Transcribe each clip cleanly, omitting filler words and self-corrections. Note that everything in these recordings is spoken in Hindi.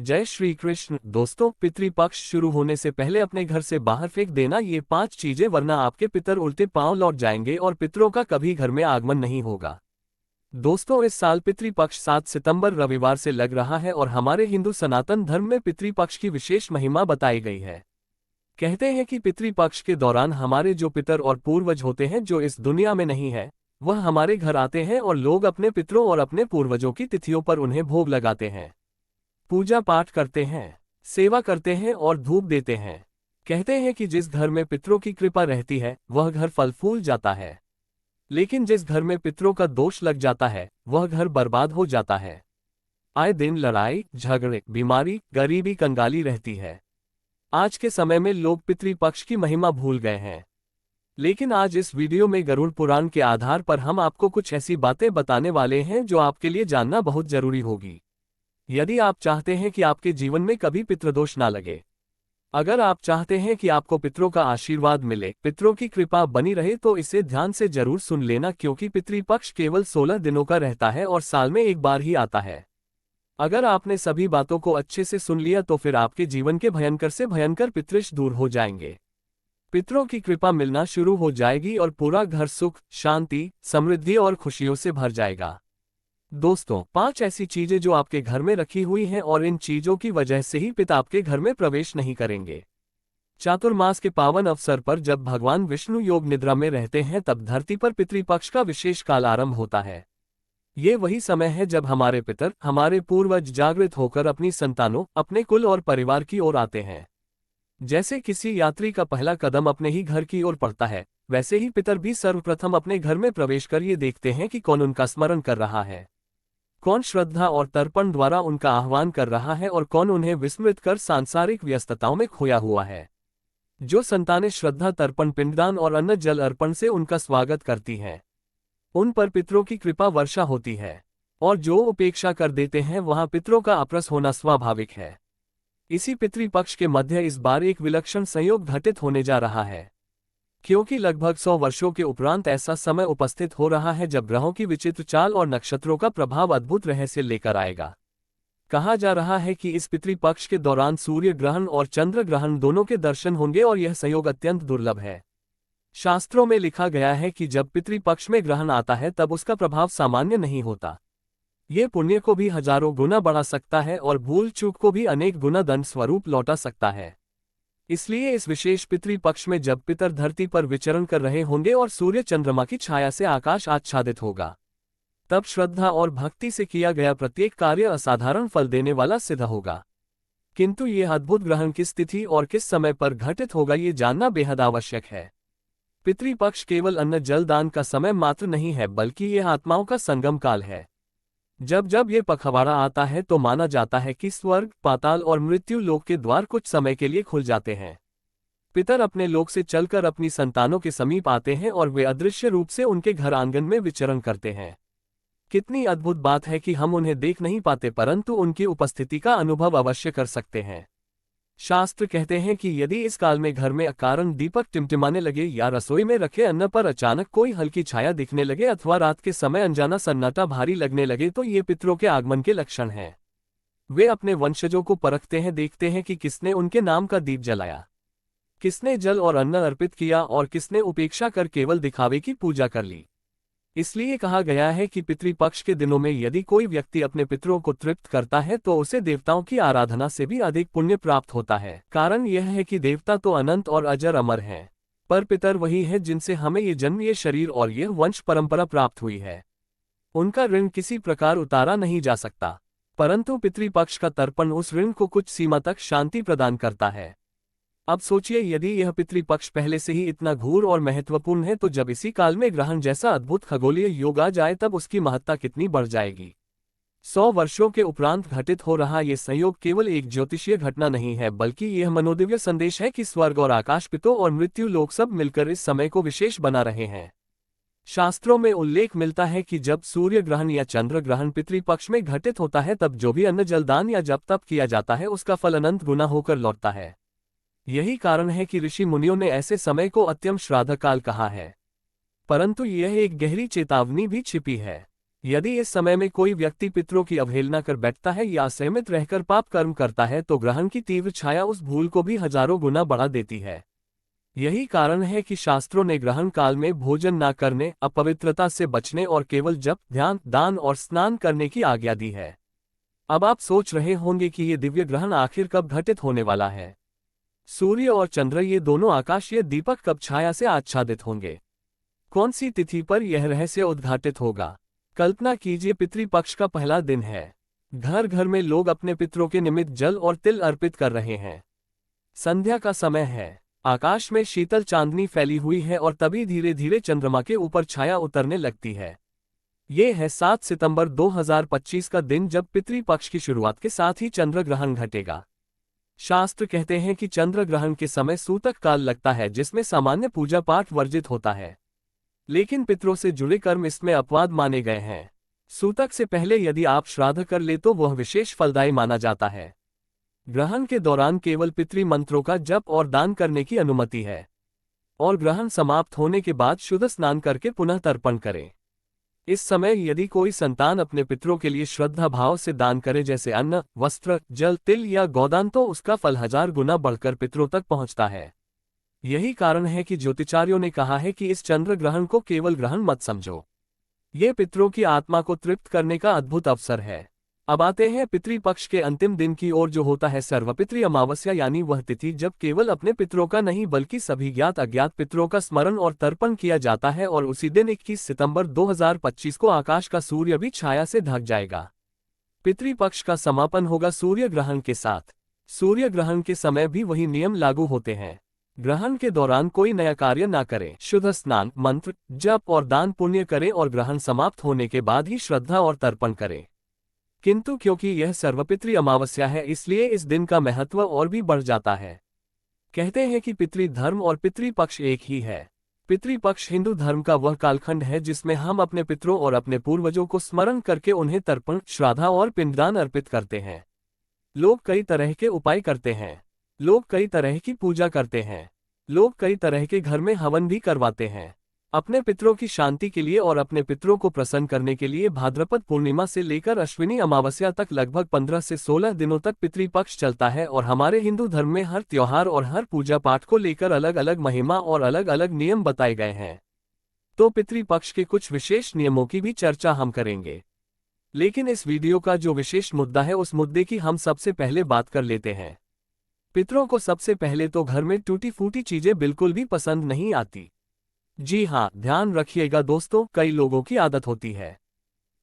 जय श्री कृष्ण। दोस्तों, पितृपक्ष शुरू होने से पहले अपने घर से बाहर फेंक देना ये 5 चीजें, वरना आपके पितर उल्टे पांव लौट जाएंगे और पितरों का कभी घर में आगमन नहीं होगा। दोस्तों, इस साल पितृपक्ष 7 सितंबर रविवार से लग रहा है और हमारे हिंदू सनातन धर्म में पितृपक्ष की विशेष महिमा बताई गई है। कहते हैं कि पितृपक्ष के दौरान हमारे जो पितर और पूर्वज होते हैं जो इस दुनिया में नहीं है, वह हमारे घर आते हैं और लोग अपने पितरों और अपने पूर्वजों की तिथियों पर उन्हें भोग लगाते हैं, पूजा पाठ करते हैं, सेवा करते हैं और धूप देते हैं। कहते हैं कि जिस घर में पितरों की कृपा रहती है वह घर फल फूल जाता है, लेकिन जिस घर में पितरों का दोष लग जाता है वह घर बर्बाद हो जाता है। आए दिन लड़ाई झगड़े, बीमारी, गरीबी, कंगाली रहती है। आज के समय में लोग पितृपक्ष की महिमा भूल गए हैं, लेकिन आज इस वीडियो में गरुड़ पुराण के आधार पर हम आपको कुछ ऐसी बातें बताने वाले हैं जो आपके लिए जानना बहुत जरूरी होगी, यदि आप चाहते हैं कि आपके जीवन में कभी पितृदोष ना लगे। अगर आप चाहते हैं कि आपको पितरों का आशीर्वाद मिले, पितरों की कृपा बनी रहे, तो इसे ध्यान से जरूर सुन लेना, क्योंकि पितृपक्ष केवल 16 दिनों का रहता है और साल में एक बार ही आता है। अगर आपने सभी बातों को अच्छे से सुन लिया तो फिर आपके जीवन के भयंकर से भयंकर पितृष दूर हो जाएंगे। पितरों की कृपा मिलना शुरू हो जाएगी और पूरा घर सुख, शांति, समृद्धि और खुशियों से भर जाएगा। दोस्तों, 5 ऐसी चीजें जो आपके घर में रखी हुई हैं और इन चीजों की वजह से ही पिता आपके घर में प्रवेश नहीं करेंगे। चातुर्मास के पावन अवसर पर जब भगवान विष्णु योग निद्रा में रहते हैं तब धरती पर पितृपक्ष का विशेष काल आरंभ होता है। ये वही समय है जब हमारे पितर, हमारे पूर्वज जागृत होकर अपनी संतानों, अपने कुल और परिवार की ओर आते हैं। जैसे किसी यात्री का पहला कदम अपने ही घर की ओर पड़ता है, वैसे ही पितर भी सर्वप्रथम अपने घर में प्रवेश कर ये देखते हैं कि कौन उनका स्मरण कर रहा है, कौन श्रद्धा और तर्पण द्वारा उनका आह्वान कर रहा है और कौन उन्हें विस्मृत कर सांसारिक व्यस्तताओं में खोया हुआ है। जो संतानें श्रद्धा, तर्पण, पिंडदान और अन्न जल अर्पण से उनका स्वागत करती हैं, उन पर पितरों की कृपा वर्षा होती है, और जो उपेक्षा कर देते हैं वहां पितरों का अपरस होना स्वाभाविक है। इसी पितृपक्ष के मध्य इस बार एक विलक्षण संयोग घटित होने जा रहा है, क्योंकि लगभग 100 वर्षों के उपरांत ऐसा समय उपस्थित हो रहा है जब ग्रहों की विचित्र चाल और नक्षत्रों का प्रभाव अद्भुत रहस्य लेकर आएगा। कहा जा रहा है कि इस पितृपक्ष के दौरान सूर्य ग्रहण और चंद्र ग्रहण दोनों के दर्शन होंगे और यह संयोग अत्यंत दुर्लभ है। शास्त्रों में लिखा गया है कि जब पितृपक्ष में ग्रहण आता है तब उसका प्रभाव सामान्य नहीं होता। ये पुण्य को भी हजारों गुना बढ़ा सकता है और भूल चूक को भी अनेक गुना दंड स्वरूप लौटा सकता है। इसलिए इस विशेष पितृपक्ष में जब पितर धरती पर विचरण कर रहे होंगे और सूर्य चंद्रमा की छाया से आकाश आच्छादित होगा, तब श्रद्धा और भक्ति से किया गया प्रत्येक कार्य असाधारण फल देने वाला सिद्ध होगा। किंतु यह अद्भुत ग्रहण किस तिथि और किस समय पर घटित होगा ये जानना बेहद आवश्यक है। पितृपक्ष केवल अन्न जल दान का समय मात्र नहीं है, बल्कि यह आत्माओं का संगम काल है। जब जब ये पखवाड़ा आता है तो माना जाता है कि स्वर्ग, पाताल और मृत्यु लोक के द्वार कुछ समय के लिए खुल जाते हैं। पितर अपने लोक से चलकर अपनी संतानों के समीप आते हैं और वे अदृश्य रूप से उनके घर आंगन में विचरण करते हैं। कितनी अद्भुत बात है कि हम उन्हें देख नहीं पाते, परंतु उनकी उपस्थिति का अनुभव अवश्य कर सकते हैं। शास्त्र कहते हैं कि यदि इस काल में घर में अकारण दीपक टिमटिमाने लगे या रसोई में रखे अन्न पर अचानक कोई हल्की छाया दिखने लगे अथवा रात के समय अनजाना सन्नाटा भारी लगने लगे तो ये पितरों के आगमन के लक्षण हैं। वे अपने वंशजों को परखते हैं, देखते हैं कि किसने उनके नाम का दीप जलाया, किसने जल और अन्न अर्पित किया और किसने उपेक्षा कर केवल दिखावे की पूजा कर ली। इसलिए कहा गया है कि पितृपक्ष के दिनों में यदि कोई व्यक्ति अपने पितरों को तृप्त करता है तो उसे देवताओं की आराधना से भी अधिक पुण्य प्राप्त होता है। कारण यह है कि देवता तो अनंत और अजर अमर हैं, पर पितर वही है जिनसे हमें ये जन्म, ये शरीर और यह वंश परंपरा प्राप्त हुई है। उनका ऋण किसी प्रकार उतारा नहीं जा सकता, परंतु पितृपक्ष का तर्पण उस ऋण को कुछ सीमा तक शांति प्रदान करता है। अब सोचिए, यदि यह पितृपक्ष पहले से ही इतना घोर और महत्वपूर्ण है तो जब इसी काल में ग्रहण जैसा अद्भुत खगोलीय योग आ जाए तब उसकी महत्ता कितनी बढ़ जाएगी। 100 वर्षों के उपरांत घटित हो रहा ये संयोग केवल एक ज्योतिषीय घटना नहीं है, बल्कि यह मनोदिव्य संदेश है कि स्वर्ग और आकाश, पितरों और मृत्यु लोक सब मिलकर इस समय को विशेष बना रहे हैं। शास्त्रों में उल्लेख मिलता है कि जब सूर्य ग्रहण या चंद्र ग्रहण पितृपक्ष में घटित होता है तब जो भी अन्न जलदान या जप तप किया जाता है उसका फल अनंत गुना होकर लौटता है। यही कारण है कि ऋषि मुनियों ने ऐसे समय को अत्यम श्राद्ध काल कहा है। परंतु यह एक गहरी चेतावनी भी छिपी है। यदि इस समय में कोई व्यक्ति पितरों की अवहेलना कर बैठता है या असहमत रहकर पाप कर्म करता है तो ग्रहण की तीव्र छाया उस भूल को भी हजारों गुना बढ़ा देती है। यही कारण है कि शास्त्रों ने ग्रहण काल में भोजन न करने, अपवित्रता से बचने और केवल जप, ध्यान, दान और स्नान करने की आज्ञा दी है। अब आप सोच रहे होंगे कि ये दिव्य ग्रहण आखिर कब घटित होने वाला है। सूर्य और चंद्र, ये दोनों आकाशीय दीपक कब छाया से आच्छादित होंगे? कौन सी तिथि पर यह रहस्य उद्घाटित होगा? कल्पना कीजिए, पितृपक्ष का पहला दिन है। घर घर में लोग अपने पितरों के निमित्त जल और तिल अर्पित कर रहे हैं। संध्या का समय है। आकाश में शीतल चांदनी फैली हुई है और तभी धीरे धीरे चंद्रमा के ऊपर छाया उतरने लगती है। ये है 7 सितंबर 2025 का दिन, जब पितृपक्ष की शुरुआत के साथ ही चंद्र ग्रहण घटेगा। शास्त्र कहते हैं कि चंद्र ग्रहण के समय सूतक काल लगता है, जिसमें सामान्य पूजा पाठ वर्जित होता है, लेकिन पितरों से जुड़े कर्म इसमें अपवाद माने गए हैं। सूतक से पहले यदि आप श्राद्ध कर ले तो वह विशेष फलदायी माना जाता है। ग्रहण के दौरान केवल पितृ मंत्रों का जप और दान करने की अनुमति है, और ग्रहण समाप्त होने के बाद शुद्ध स्नान करके पुनः तर्पण करें। इस समय यदि कोई संतान अपने पितरों के लिए श्रद्धा भाव से दान करे, जैसे अन्न, वस्त्र, जल, तिल या गोदान, तो उसका फल 1000 गुना बढ़कर पितरों तक पहुंचता है। यही कारण है कि ज्योतिषाचार्यों ने कहा है कि इस चंद्र ग्रहण को केवल ग्रहण मत समझो, ये पितरों की आत्मा को तृप्त करने का अद्भुत अवसर है। अब आते हैं पितृपक्ष के अंतिम दिन की ओर, जो होता है सर्वपितृ अमावस्या, यानी वह तिथि जब केवल अपने पितरों का नहीं बल्कि सभी ज्ञात अज्ञात पितरों का स्मरण और तर्पण किया जाता है। और उसी दिन 21 सितंबर 2025 को आकाश का सूर्य भी छाया से ढक जाएगा। पितृपक्ष का समापन होगा सूर्य ग्रहण के साथ। सूर्य ग्रहण के समय भी वही नियम लागू होते हैं। ग्रहण के दौरान कोई नया कार्य ना करें, शुद्ध स्नान, मंत्र, जप और दान पुण्य करें और ग्रहण समाप्त होने के बाद ही श्रद्धा और तर्पण करें। किंतु क्योंकि यह सर्वपितृ अमावस्या है, इसलिए इस दिन का महत्व और भी बढ़ जाता है। कहते हैं कि पितृधर्म और पितृपक्ष एक ही है। पितृपक्ष हिंदू धर्म का वह कालखंड है जिसमें हम अपने पितरों और अपने पूर्वजों को स्मरण करके उन्हें तर्पण, श्राद्धा और पिंडदान अर्पित करते हैं। लोग कई तरह के उपाय करते हैं, लोग कई तरह की पूजा करते हैं, लोग कई तरह के घर में हवन भी करवाते हैं। अपने पितरों की शांति के लिए और अपने पितरों को प्रसन्न करने के लिए भाद्रपद पूर्णिमा से लेकर अश्विनी अमावस्या तक लगभग 15 से 16 दिनों तक पितृपक्ष चलता है। और हमारे हिंदू धर्म में हर त्योहार और हर पूजा पाठ को लेकर अलग अलग महिमा और अलग अलग नियम बताए गए हैं। तो पितृपक्ष के कुछ विशेष नियमों की भी चर्चा हम करेंगे, लेकिन इस वीडियो का जो विशेष मुद्दा है उस मुद्दे की हम सबसे पहले बात कर लेते हैं। पितरों को सबसे पहले तो घर में टूटी फूटी चीजें बिल्कुल भी पसंद नहीं आती। जी हाँ, ध्यान रखिएगा दोस्तों, कई लोगों की आदत होती है।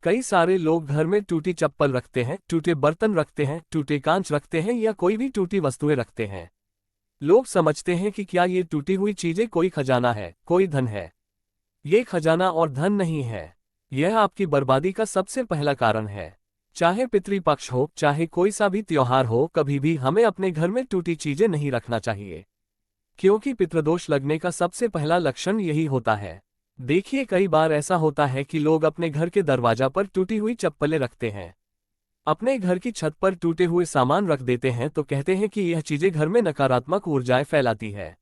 कई सारे लोग घर में टूटी चप्पल रखते हैं, टूटे बर्तन रखते हैं, टूटे कांच रखते हैं या कोई भी टूटी वस्तुएं रखते हैं। लोग समझते हैं कि क्या ये टूटी हुई चीजें कोई खजाना है, कोई धन है। ये खजाना और धन नहीं है, यह आपकी बर्बादी का सबसे पहला कारण है। चाहे पितृपक्ष हो, चाहे कोई सा भी त्योहार हो, कभी भी हमें अपने घर में टूटी चीजें नहीं रखना चाहिए, क्योंकि पितृदोष लगने का सबसे पहला लक्षण यही होता है। देखिए, कई बार ऐसा होता है कि लोग अपने घर के दरवाजा पर टूटी हुई चप्पलें रखते हैं, अपने घर की छत पर टूटे हुए सामान रख देते हैं, तो कहते हैं कि यह चीजें घर में नकारात्मक ऊर्जाएं फैलाती है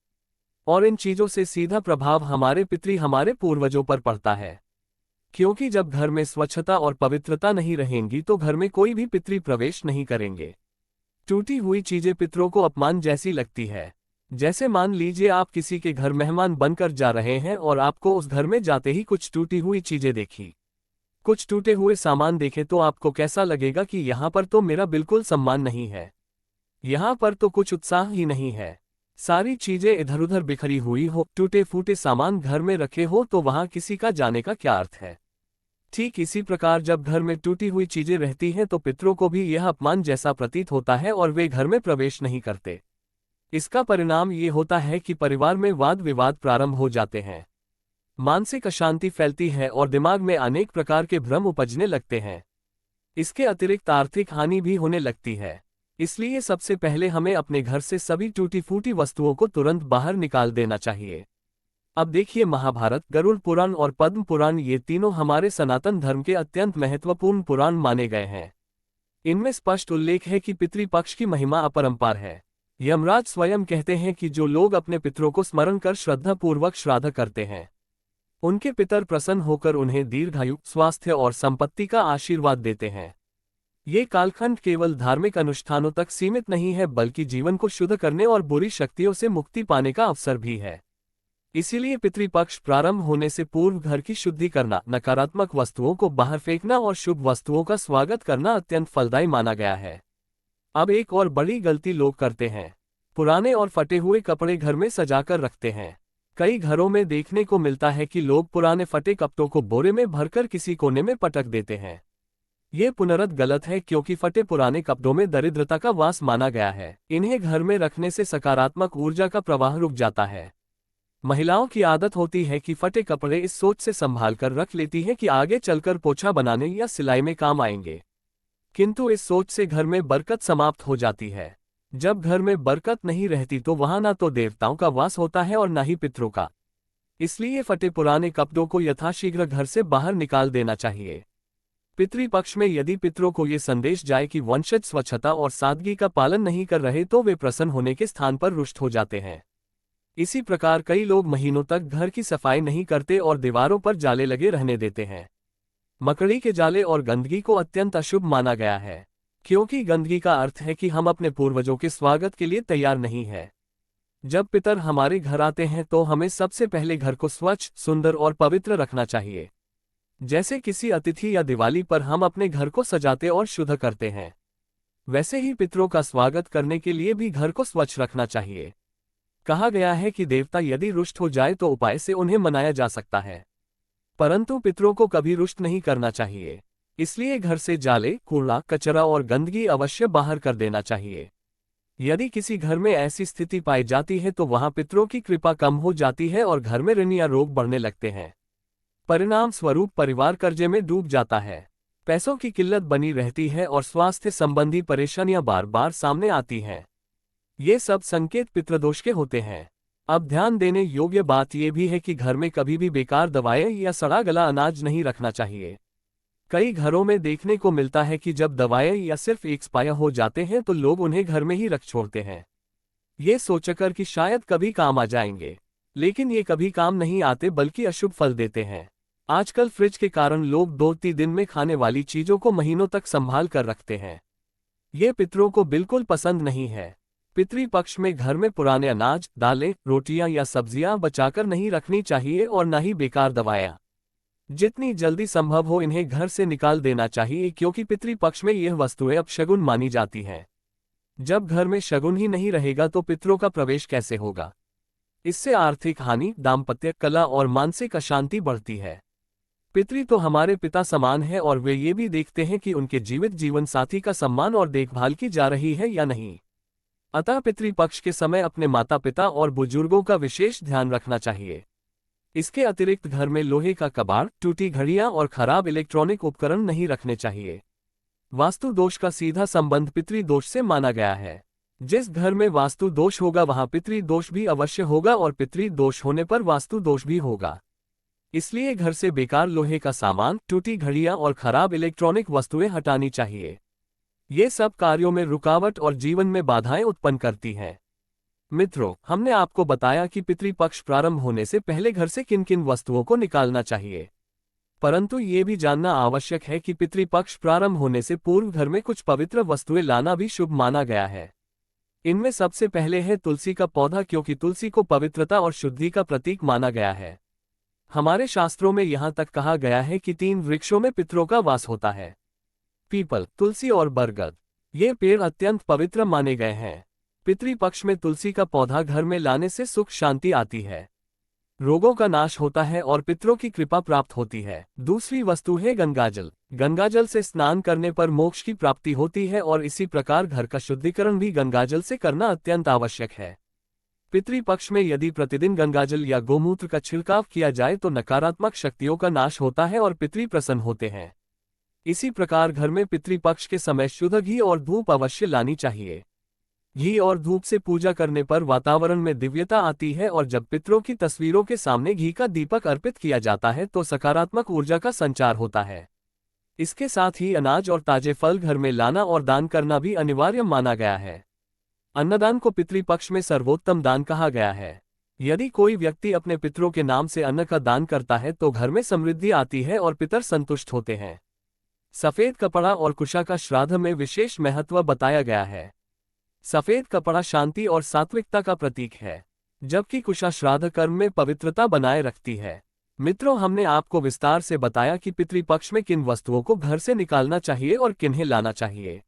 और इन चीजों से सीधा प्रभाव हमारे पूर्वजों पर पड़ता है। क्योंकि जब घर में स्वच्छता और पवित्रता नहीं रहेंगी तो घर में कोई भी पितृ प्रवेश नहीं करेंगे। टूटी हुई चीजें पितरों को अपमान जैसी लगती है। जैसे मान लीजिए आप किसी के घर मेहमान बनकर जा रहे हैं और आपको उस घर में जाते ही कुछ टूटी हुई चीजें देखी, कुछ टूटे हुए सामान देखे, तो आपको कैसा लगेगा कि यहाँ पर तो मेरा बिल्कुल सम्मान नहीं है, यहाँ पर तो कुछ उत्साह ही नहीं है। सारी चीजें इधर उधर बिखरी हुई हो, टूटे फूटे सामान घर में रखे हो, तो वहां किसी का जाने का क्या अर्थ है। ठीक इसी प्रकार जब घर में टूटी हुई चीजें रहती हैं तो पितरों को भी यह अपमान जैसा प्रतीत होता है और वे घर में प्रवेश नहीं करते। इसका परिणाम ये होता है कि परिवार में वाद विवाद प्रारंभ हो जाते हैं, मानसिक अशांति फैलती है और दिमाग में अनेक प्रकार के भ्रम उपजने लगते हैं। इसके अतिरिक्त आर्थिक हानि भी होने लगती है। इसलिए सबसे पहले हमें अपने घर से सभी टूटी फूटी वस्तुओं को तुरंत बाहर निकाल देना चाहिए। अब देखिए, महाभारत, गरुड़ पुराण और पद्म पुराण, ये तीनों हमारे सनातन धर्म के अत्यंत महत्वपूर्ण पुराण माने गए हैं। इनमें स्पष्ट उल्लेख है कि पितृपक्ष की महिमा अपरंपार है। यमराज स्वयं कहते हैं कि जो लोग अपने पितरों को स्मरण कर श्रद्धापूर्वक श्राद्ध करते हैं, उनके पितर प्रसन्न होकर उन्हें दीर्घायु, स्वास्थ्य और संपत्ति का आशीर्वाद देते हैं। ये कालखंड केवल धार्मिक अनुष्ठानों तक सीमित नहीं है, बल्कि जीवन को शुद्ध करने और बुरी शक्तियों से मुक्ति पाने का अवसर भी है। इसीलिए पितृपक्ष प्रारंभ होने से पूर्व घर की शुद्धि करना, नकारात्मक वस्तुओं को बाहर फेंकना और शुभ वस्तुओं का स्वागत करना अत्यंत फलदायी माना गया है। अब एक और बड़ी गलती लोग करते हैं। पुराने और फटे हुए कपड़े घर में सजाकर रखते हैं। कई घरों में देखने को मिलता है कि लोग पुराने फटे कपड़ों को बोरे में भरकर किसी कोने में पटक देते हैं। ये पुनरत गलत है, क्योंकि फटे पुराने कपड़ों में दरिद्रता का वास माना गया है। इन्हें घर में रखने से सकारात्मक ऊर्जा का प्रवाह रुक जाता है। महिलाओं की आदत होती है कि फटे कपड़े इस सोच से संभाल कर रख लेती हैं कि आगे चलकर पोछा बनाने या सिलाई में काम आएंगे, किंतु इस सोच से घर में बरकत समाप्त हो जाती है। जब घर में बरकत नहीं रहती तो वहां ना तो देवताओं का वास होता है और ना ही पितरों का। इसलिए फटे पुराने कपड़ों को यथाशीघ्र घर से बाहर निकाल देना चाहिए। पितृपक्ष में यदि पितरों को ये संदेश जाए कि वंशज स्वच्छता और सादगी का पालन नहीं कर रहे तो वे प्रसन्न होने के स्थान पर रुष्ट हो जाते हैं। इसी प्रकार कई लोग महीनों तक घर की सफाई नहीं करते और दीवारों पर जाले लगे रहने देते हैं। मकड़ी के जाले और गंदगी को अत्यंत अशुभ माना गया है, क्योंकि गंदगी का अर्थ है कि हम अपने पूर्वजों के स्वागत के लिए तैयार नहीं है। जब पितर हमारे घर आते हैं तो हमें सबसे पहले घर को स्वच्छ, सुंदर और पवित्र रखना चाहिए। जैसे किसी अतिथि या दिवाली पर हम अपने घर को सजाते और शुद्ध करते हैं, वैसे ही पितरों का स्वागत करने के लिए भी घर को स्वच्छ रखना चाहिए। कहा गया है कि देवता यदि रुष्ट हो जाए तो उपाय से उन्हें मनाया जा सकता है, परंतु पितरों को कभी रुष्ट नहीं करना चाहिए। इसलिए घर से जाले, कूड़ा, कचरा और गंदगी अवश्य बाहर कर देना चाहिए। यदि किसी घर में ऐसी स्थिति पाई जाती है तो वहां पितरों की कृपा कम हो जाती है और घर में ऋण या रोग बढ़ने लगते हैं। परिणाम स्वरूप परिवार कर्जे में डूब जाता है, पैसों की किल्लत बनी रहती है और स्वास्थ्य संबंधी परेशानियां बार बार सामने आती हैं। ये सब संकेत पितृदोष के होते हैं। अब ध्यान देने योग्य बात यह भी है कि घर में कभी भी बेकार दवाएं या सड़ा गला अनाज नहीं रखना चाहिए। कई घरों में देखने को मिलता है कि जब दवाएं या सिर्फ एक्सपायर हो जाते हैं तो लोग उन्हें घर में ही रख छोड़ते हैं, ये सोचकर कि शायद कभी काम आ जाएंगे, लेकिन ये कभी काम नहीं आते बल्कि अशुभ फल देते हैं। आजकल फ्रिज के कारण लोग 2-3 दिन में खाने वाली चीजों को महीनों तक संभाल कर रखते हैं। ये पितरों को बिल्कुल पसंद नहीं है। पितृपक्ष में घर में पुराने अनाज, दालें, रोटियां या सब्जियां बचाकर नहीं रखनी चाहिए और न ही बेकार दवाएं। जितनी जल्दी संभव हो इन्हें घर से निकाल देना चाहिए, क्योंकि पितृपक्ष में यह वस्तुएं अपशगुन मानी जाती हैं। जब घर में शगुन ही नहीं रहेगा तो पितरों का प्रवेश कैसे होगा? इससे आर्थिक हानि, दाम्पत्य कला और मानसिक अशांति बढ़ती है। पितृ तो हमारे पिता समान है और वे ये भी देखते हैं कि उनके जीवित जीवन साथी का सम्मान और देखभाल की जा रही है या नहीं। अतः पितृपक्ष के समय अपने माता पिता और बुजुर्गों का विशेष ध्यान रखना चाहिए। इसके अतिरिक्त घर में लोहे का कबाड़, टूटी घड़ियां और खराब इलेक्ट्रॉनिक उपकरण नहीं रखने चाहिए। वास्तु दोष का सीधा संबंध पितृदोष से माना गया है। जिस घर में वास्तु दोष होगा वहां पितृदोष भी अवश्य होगा और पितृदोष होने पर वास्तु दोष भी होगा। इसलिए घर से बेकार लोहे का सामान, टूटी घड़ियां और खराब इलेक्ट्रॉनिक वस्तुएं हटानी चाहिए। ये सब कार्यों में रुकावट और जीवन में बाधाएं उत्पन्न करती हैं। मित्रों, हमने आपको बताया कि पितृपक्ष प्रारंभ होने से पहले घर से किन किन वस्तुओं को निकालना चाहिए, परंतु ये भी जानना आवश्यक है कि पितृपक्ष प्रारंभ होने से पूर्व घर में कुछ पवित्र वस्तुएं लाना भी शुभ माना गया है। इनमें सबसे पहले है तुलसी का पौधा, क्योंकि तुलसी को पवित्रता और शुद्धि का प्रतीक माना गया है। हमारे शास्त्रों में यहाँ तक कहा गया है कि 3 वृक्षों में पितरों का वास होता है, पीपल, तुलसी और बरगद। ये पेड़ अत्यंत पवित्र माने गए हैं। पितृपक्ष में तुलसी का पौधा घर में लाने से सुख शांति आती है, रोगों का नाश होता है और पितरों की कृपा प्राप्त होती है। दूसरी वस्तु है गंगाजल। गंगाजल से स्नान करने पर मोक्ष की प्राप्ति होती है और इसी प्रकार घर का शुद्धिकरण भी गंगाजल से करना अत्यंत आवश्यक है। पितृपक्ष में यदि प्रतिदिन गंगाजल या गोमूत्र का छिड़काव किया जाए तो नकारात्मक शक्तियों का नाश होता है और पितृ प्रसन्न होते हैं। इसी प्रकार घर में पितृपक्ष के समय शुद्ध घी और धूप अवश्य लानी चाहिए। घी और धूप से पूजा करने पर वातावरण में दिव्यता आती है और जब पितरों की तस्वीरों के सामने घी का दीपक अर्पित किया जाता है तो सकारात्मक ऊर्जा का संचार होता है। इसके साथ ही अनाज और ताजे फल घर में लाना और दान करना भी अनिवार्य माना गया है। अन्नदान को पितृपक्ष में सर्वोत्तम दान कहा गया है। यदि कोई व्यक्ति अपने पितरों के नाम से अन्न का दान करता है तो घर में समृद्धि आती है और पितर संतुष्ट होते हैं। सफेद कपड़ा और कुशा का श्राद्ध में विशेष महत्व बताया गया है। सफेद कपड़ा शांति और सात्विकता का प्रतीक है, जबकि कुशा श्राद्ध कर्म में पवित्रता बनाए रखती है। मित्रों, हमने आपको विस्तार से बताया कि पितृपक्ष में किन वस्तुओं को घर से निकालना चाहिए और किन्हें लाना चाहिए।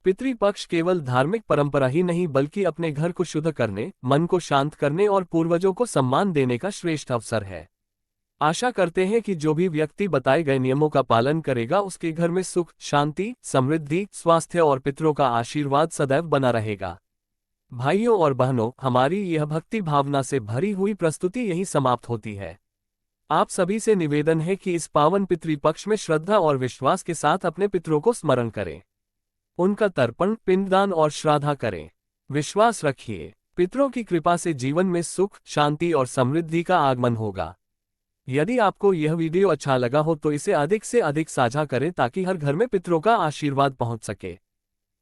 पितृपक्ष केवल धार्मिक परंपरा ही नहीं बल्कि अपने घर को शुद्ध करने, मन को शांत करने और पूर्वजों को सम्मान देने का श्रेष्ठ अवसर है। आशा करते हैं कि जो भी व्यक्ति बताए गए नियमों का पालन करेगा उसके घर में सुख, शांति, समृद्धि, स्वास्थ्य और पितरों का आशीर्वाद सदैव बना रहेगा। भाइयों और बहनों, हमारी यह भक्ति भावना से भरी हुई प्रस्तुति यहीं समाप्त होती है। आप सभी से निवेदन है कि इस पावन पितृपक्ष में श्रद्धा और विश्वास के साथ अपने पितरों को स्मरण करें, उनका तर्पण, पिंडदान और श्राद्धा करें। विश्वास रखिए, पितरों की कृपा से जीवन में सुख, शांति और समृद्धि का आगमन होगा। यदि आपको यह वीडियो अच्छा लगा हो तो इसे अधिक से अधिक साझा करें ताकि हर घर में पितरों का आशीर्वाद पहुंच सके।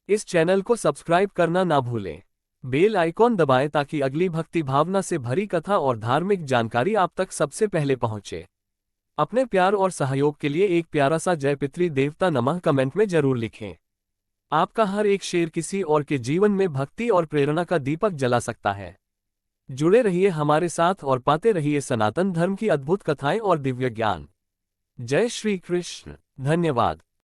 इस चैनल को सब्सक्राइब करना ना भूलें। बेल आइकॉन दबाएं ताकि अगली भक्ति भावना से भरी कथा और धार्मिक जानकारी आप तक सबसे पहले पहुंचे। अपने प्यार और सहयोग के लिए एक प्यारा सा जय पितृ देवता नमः कमेंट में जरूर लिखें। आपका हर एक शेयर किसी और के जीवन में भक्ति और प्रेरणा का दीपक जला सकता है। जुड़े रहिए हमारे साथ और पाते रहिए सनातन धर्म की अद्भुत कथाएं और दिव्य ज्ञान। जय श्री कृष्ण। धन्यवाद।